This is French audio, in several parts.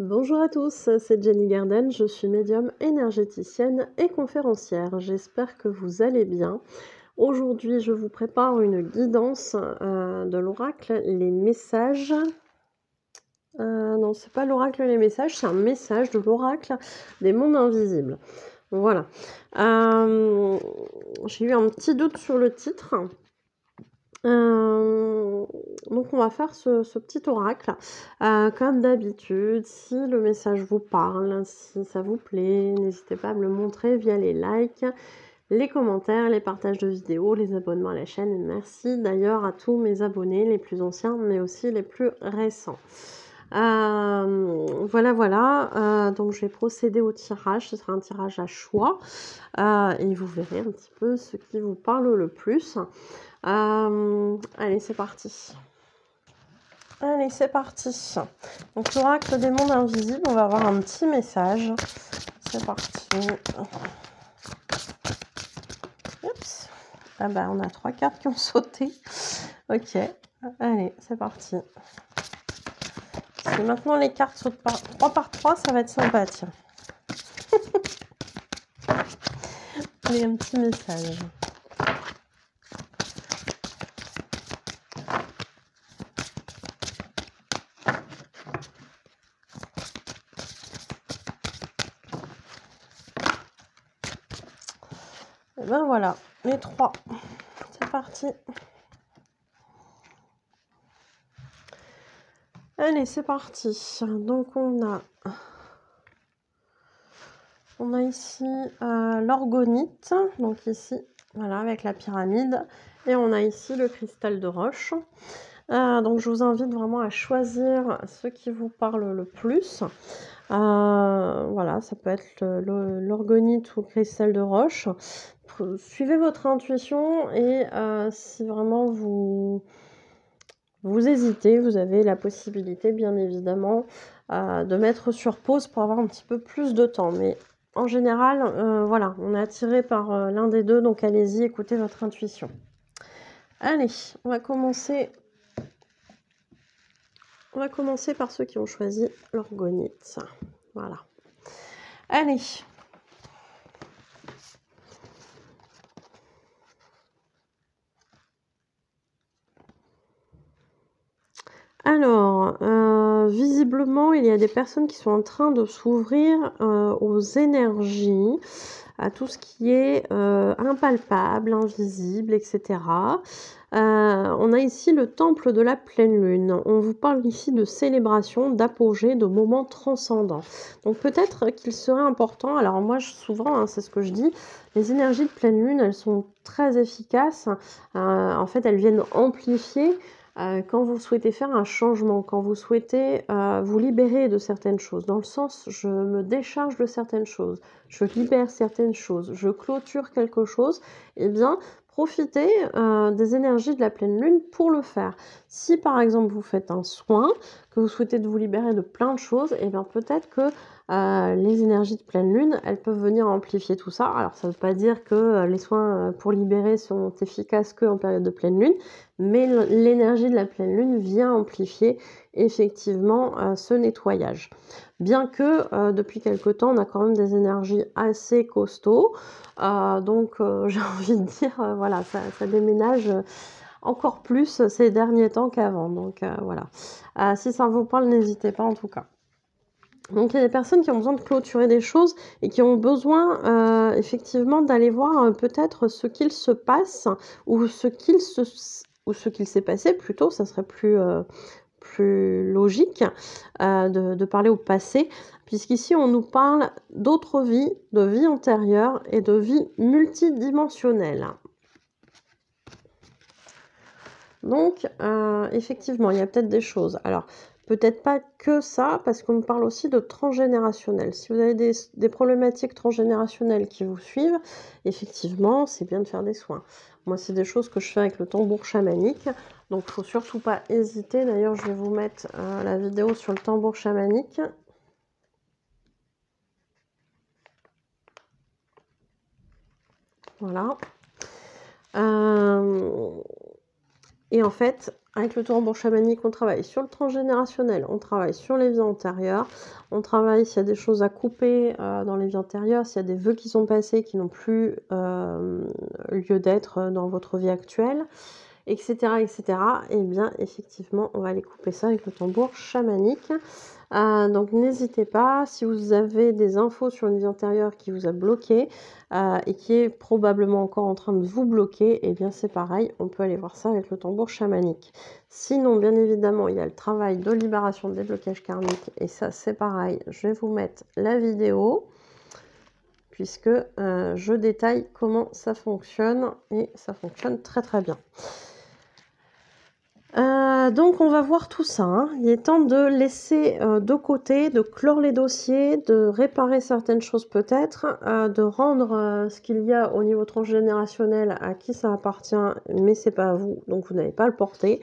Bonjour à tous, c'est Jenny Garden, je suis médium énergéticienne et conférencière. J'espère que vous allez bien. Aujourd'hui, je vous prépare une guidance de l'oracle Les Messages. Non, c'est pas l'oracle Les Messages, c'est un message de l'oracle des mondes invisibles. Voilà. J'ai eu un petit doute sur le titre. Donc on va faire ce petit oracle. Comme d'habitude, si le message vous parle, si ça vous plaît, n'hésitez pas à me le montrer via les likes, les commentaires, les partages de vidéos, les abonnements à la chaîne. Et merci d'ailleurs à tous mes abonnés, les plus anciens, mais aussi les plus récents. Voilà. Donc je vais procéder au tirage. Ce sera un tirage à choix. Et vous verrez un petit peu ce qui vous parle le plus. Allez, c'est parti. Donc, l'oracle des mondes invisibles, on va avoir un petit message. C'est parti. Oups. Ah bah, on a 3 cartes qui ont sauté. Ok. Allez, c'est parti. Si maintenant les cartes sautent par 3 par 3, ça va être sympa, tiens. Allez, un petit message. Et ben voilà, les 3. C'est parti. Allez, c'est parti. Donc on a ici l'orgonite, donc ici, voilà, avec la pyramide. Et on a ici le cristal de roche. Donc je vous invite vraiment à choisir ce qui vous parle le plus. Voilà, ça peut être l'orgonite ou le cristal de roche. Suivez votre intuition et si vraiment vous hésitez, vous avez la possibilité, bien évidemment, de mettre sur pause pour avoir un petit peu plus de temps. Mais en général, voilà, on est attiré par l'un des deux, donc allez-y, écoutez votre intuition. Allez, on va commencer par ceux qui ont choisi l'orgonite. Voilà. Allez. Alors, visiblement, il y a des personnes qui sont en train de s'ouvrir aux énergies, à tout ce qui est impalpable, invisible, etc. On a ici le temple de la pleine lune. On vous parle ici de célébration, d'apogée, de moments transcendants. Donc peut-être qu'il serait important, alors moi souvent, hein, c'est ce que je dis, les énergies de pleine lune, elles sont très efficaces. En fait, elles viennent amplifier quand vous souhaitez faire un changement, quand vous souhaitez vous libérer de certaines choses, dans le sens je me décharge de certaines choses, je libère certaines choses, je clôture quelque chose, eh bien profitez des énergies de la pleine lune pour le faire. Si par exemple vous faites un soin, que vous souhaitez vous libérer de plein de choses, eh bien peut-être que les énergies de pleine lune, elles peuvent venir amplifier tout ça. Alors ça ne veut pas dire que les soins pour libérer sont efficaces qu'en période de pleine lune, mais l'énergie de la pleine lune vient amplifier effectivement ce nettoyage. Bien que depuis quelque temps, on a quand même des énergies assez costauds, donc j'ai envie de dire, voilà, ça déménage encore plus ces derniers temps qu'avant, donc voilà. Si ça vous parle, n'hésitez pas en tout cas. Donc il y a des personnes qui ont besoin de clôturer des choses et qui ont besoin effectivement d'aller voir peut-être ce qu'il se passe ou ce qu'il s'est passé plutôt, ça serait plus logique de parler au passé, puisqu'ici on nous parle d'autres vies, de vie antérieure et de vie multidimensionnelle. Donc effectivement, il y a peut-être des choses. Alors peut-être pas que ça, parce qu'on me parle aussi de transgénérationnel. Si vous avez des problématiques transgénérationnelles qui vous suivent, effectivement, c'est bien de faire des soins. Moi, c'est des choses que je fais avec le tambour chamanique, donc il ne faut surtout pas hésiter. D'ailleurs, je vais vous mettre la vidéo sur le tambour chamanique. Voilà. Et en fait, Avec le tambour chamanique, on travaille sur le transgénérationnel, on travaille sur les vies antérieures, on travaille s'il y a des choses à couper dans les vies antérieures, s'il y a des vœux qui sont passés qui n'ont plus lieu d'être dans votre vie actuelle, etc., etc. Et bien, effectivement, on va aller couper ça avec le tambour chamanique. Donc, n'hésitez pas, si vous avez des infos sur une vie antérieure qui vous a bloqué et qui est probablement encore en train de vous bloquer, et bien c'est pareil, on peut aller voir ça avec le tambour chamanique. Sinon, bien évidemment, il y a le travail de libération des blocages karmiques, et ça, c'est pareil. Je vais vous mettre la vidéo, puisque je détaille comment ça fonctionne, et ça fonctionne très très bien. Donc on va voir tout ça, hein. Il est temps de laisser de côté, de clore les dossiers, de réparer certaines choses peut-être, de rendre ce qu'il y a au niveau transgénérationnel à qui ça appartient, mais c'est pas à vous, donc vous n'avez pas à le porter.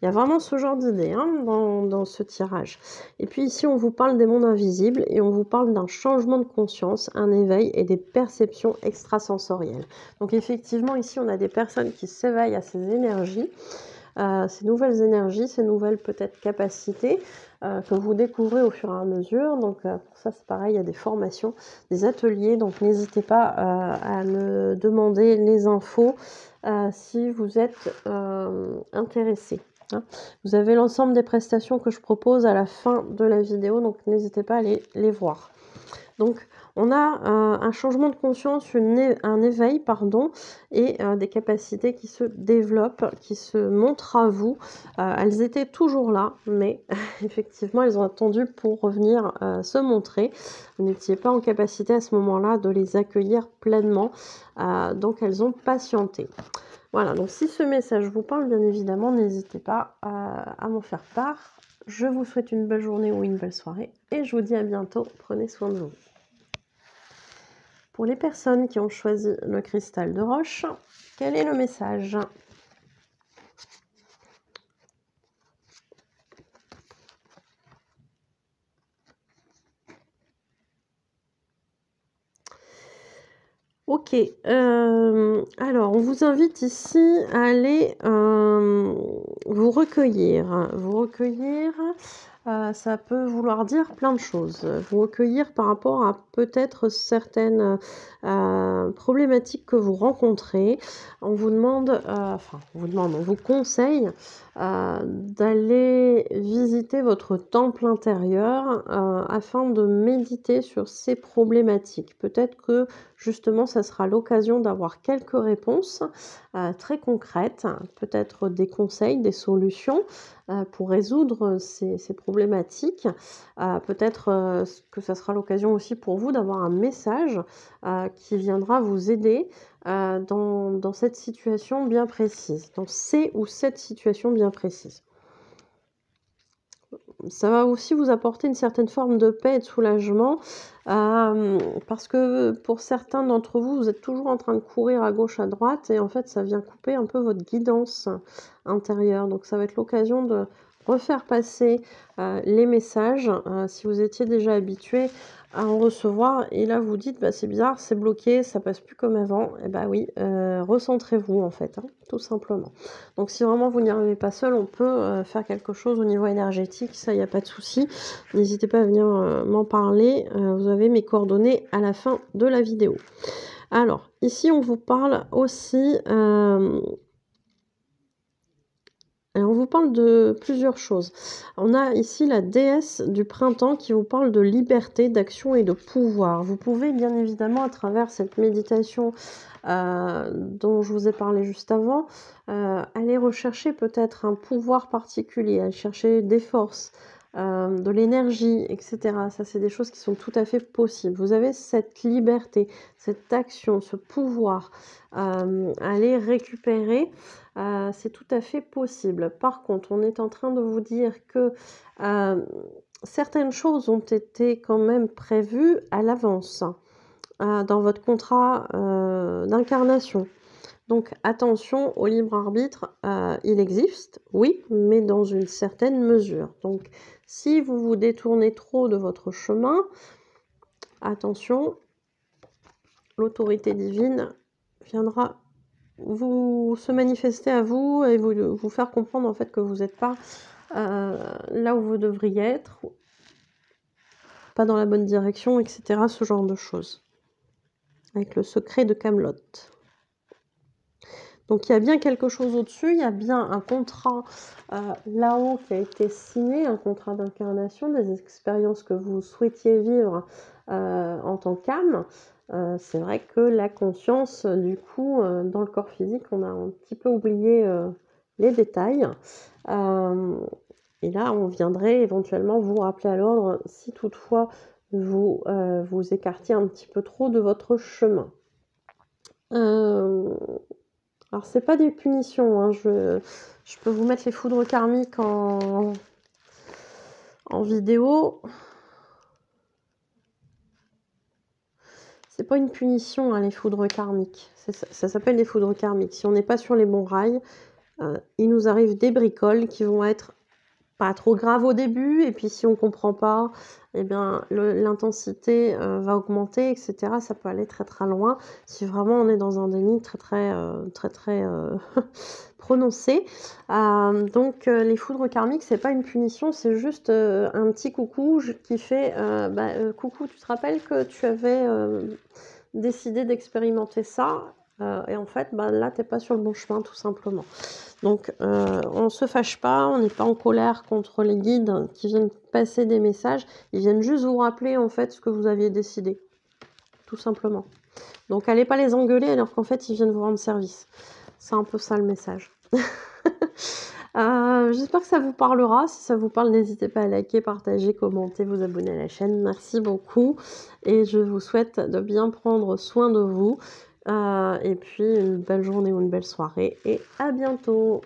Il y a vraiment ce genre d'idée hein, dans ce tirage. Et puis ici on vous parle des mondes invisibles et on vous parle d'un changement de conscience, un éveil et des perceptions extrasensorielles. Donc effectivement ici on a des personnes qui s'éveillent à ces énergies. Ces nouvelles énergies, ces nouvelles peut-être capacités que vous découvrez au fur et à mesure. Donc pour ça c'est pareil, il y a des formations, des ateliers, donc n'hésitez pas à me demander les infos si vous êtes intéressé. Hein. Vous avez l'ensemble des prestations que je propose à la fin de la vidéo, donc n'hésitez pas à les voir. Donc, on a un changement de conscience, un éveil, pardon, et des capacités qui se développent, qui se montrent à vous. Elles étaient toujours là, mais effectivement, elles ont attendu pour revenir se montrer. Vous n'étiez pas en capacité à ce moment-là de les accueillir pleinement, donc elles ont patienté. Voilà, donc si ce message vous parle, bien évidemment, n'hésitez pas à m'en faire part. Je vous souhaite une belle journée ou une belle soirée et je vous dis à bientôt. Prenez soin de vous. Pour les personnes qui ont choisi le cristal de roche, quel est le message ? Ok, alors on vous invite ici à aller vous recueillir. Vous recueillir, ça peut vouloir dire plein de choses. Vous recueillir par rapport à peut-être certaines problématiques que vous rencontrez. On vous demande, on vous conseille d'aller visiter votre temple intérieur afin de méditer sur ces problématiques. Peut-être que justement, ça sera l'occasion d'avoir quelques réponses très concrètes, peut-être des conseils, des solutions pour résoudre ces problématiques. Peut-être que ça sera l'occasion aussi pour vous d'avoir un message qui viendra vous aider dans cette situation bien précise, dans cette situation bien précise. Ça va aussi vous apporter une certaine forme de paix et de soulagement parce que pour certains d'entre vous, vous êtes toujours en train de courir à gauche, à droite et en fait, ça vient couper un peu votre guidance intérieure. Donc, ça va être l'occasion de refaire passer les messages si vous étiez déjà habitué à en recevoir et là vous dites bah, c'est bizarre, c'est bloqué, ça passe plus comme avant, et bah oui, recentrez-vous en fait, hein, tout simplement. Donc si vraiment vous n'y arrivez pas seul, on peut faire quelque chose au niveau énergétique, ça il n'y a pas de souci. N'hésitez pas à venir m'en parler, vous avez mes coordonnées à la fin de la vidéo. Alors ici on vous parle aussi alors, on vous parle de plusieurs choses. On a ici la déesse du printemps qui vous parle de liberté, d'action et de pouvoir. Vous pouvez bien évidemment, à travers cette méditation dont je vous ai parlé juste avant, aller rechercher peut-être un pouvoir particulier, aller chercher des forces, de l'énergie, etc. Ça, c'est des choses qui sont tout à fait possibles. Vous avez cette liberté, cette action, ce pouvoir à aller récupérer. C'est tout à fait possible. Par contre, on est en train de vous dire que certaines choses ont été quand même prévues à l'avance dans votre contrat d'incarnation. Donc attention au libre arbitre, il existe, oui, mais dans une certaine mesure. Donc si vous vous détournez trop de votre chemin, attention, l'autorité divine viendra se manifester à vous et vous faire comprendre en fait que vous n'êtes pas là où vous devriez être, pas dans la bonne direction, etc. Ce genre de choses. Avec le secret de Camelot. Donc il y a bien quelque chose au-dessus, il y a bien un contrat là-haut qui a été signé, un contrat d'incarnation, des expériences que vous souhaitiez vivre en tant qu'âme. C'est vrai que la conscience, du coup, dans le corps physique, on a un petit peu oublié les détails. Et là, on viendrait éventuellement vous rappeler à l'ordre si toutefois vous vous écartiez un petit peu trop de votre chemin. Alors c'est pas des punitions, hein, je peux vous mettre les foudres karmiques en vidéo. C'est pas une punition, hein, les foudres karmiques. Ça s'appelle des foudres karmiques. Si on n'est pas sur les bons rails, il nous arrive des bricoles qui vont être pas trop grave au début, et puis si on comprend pas, eh bien l'intensité va augmenter, etc. Ça peut aller très très loin si vraiment on est dans un déni très prononcé. Donc les foudres karmiques, c'est pas une punition, c'est juste un petit coucou qui fait coucou, tu te rappelles que tu avais décidé d'expérimenter ça, et en fait là t'es pas sur le bon chemin, tout simplement. Donc on se fâche pas, on n'est pas en colère contre les guides qui viennent passer des messages, ils viennent juste vous rappeler en fait ce que vous aviez décidé, tout simplement. Donc allez pas les engueuler alors qu'en fait ils viennent vous rendre service. C'est un peu ça le message. J'espère que ça vous parlera. Si ça vous parle, n'hésitez pas à liker, partager, commenter, vous abonner à la chaîne. Merci beaucoup et je vous souhaite de bien prendre soin de vous. Et puis une belle journée ou une belle soirée et à bientôt.